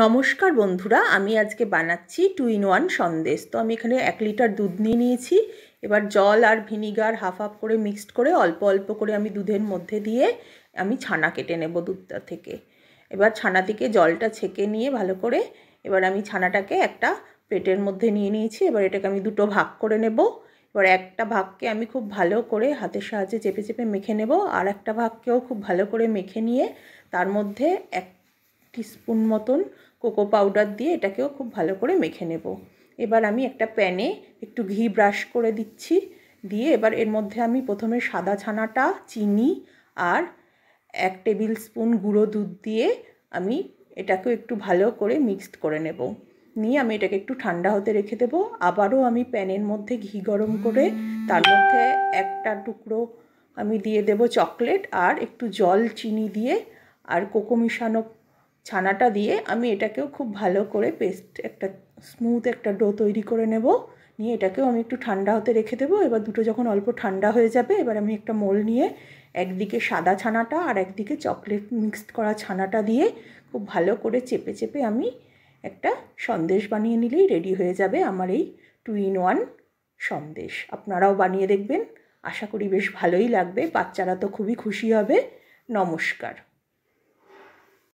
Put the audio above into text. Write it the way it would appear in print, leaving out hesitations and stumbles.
নমস্কার বন্ধুরা, আমি আজকে বানাচ্ছি 2 in 1 সন্দেশ। তো আমি এখানে 1 লিটার দুধ নিয়ে নিয়েছি। এবার জল আর ভিনিগার হাফ হাফ করে মিক্সড করে অল্প অল্প করে আমি দুধের মধ্যে দিয়ে আমি ছানা কেটে নেব দুধটা থেকে। এবার ছানা থেকে জলটা ছেঁকে নিয়ে ভালো করে এবার আমি ছানাটাকে একটা প্লেটের মধ্যে নিয়ে নিয়েছি। এবার এটাকে আমি দুটো ভাগ করে নেব। এবার একটা ভাগকে আমি খুব ভালো করে হাতের সাহায্যে চেপে চেপে মেখে নেব, আর একটা ভাগকেও খুব ভালো করে মেখে নিয়ে তার মধ্যে 1 টিস্পুন মতন কোকো পাউডার দিয়ে এটাকেও খুব ভালো করে মেখে নেব। এবার আমি একটা প্যানে একটু ঘি ব্রাশ করে দিচ্ছি, দিয়ে এবার এর মধ্যে আমি প্রথমে সাদা ছানাটা, চিনি আর 1 টেবিল স্পুন গুঁড়ো দুধ দিয়ে আমি এটাকেও একটু ভালো করে মিক্সড করে নেব। নিয়ে আমি এটাকে একটু ঠান্ডা হতে রেখে দেবো। আবারও আমি প্যানের মধ্যে ঘি গরম করে তার মধ্যে একটা টুকরো আমি দিয়ে দেব চকলেট, আর একটু জল, চিনি দিয়ে আর কোকো মিশানো ছানাটা দিয়ে আমি এটাকেও খুব ভালো করে পেস্ট একটা স্মুথ একটা ডো তৈরি করে নেব। নিয়ে এটাকেও আমি একটু ঠান্ডা হতে রেখে দেবো। এবার দুটো যখন অল্প ঠান্ডা হয়ে যাবে, এবার আমি একটা মোল নিয়ে একদিকে সাদা ছানাটা আর একদিকে চকলেট মিক্সড করা ছানাটা দিয়ে খুব ভালো করে চেপে চেপে আমি একটা সন্দেশ বানিয়ে নিলেই রেডি হয়ে যাবে আমার এই 2 in 1 সন্দেশ। আপনারাও বানিয়ে দেখবেন, আশা করি বেশ ভালোই লাগবে, বাচ্চারা তো খুবই খুশি হবে। নমস্কার।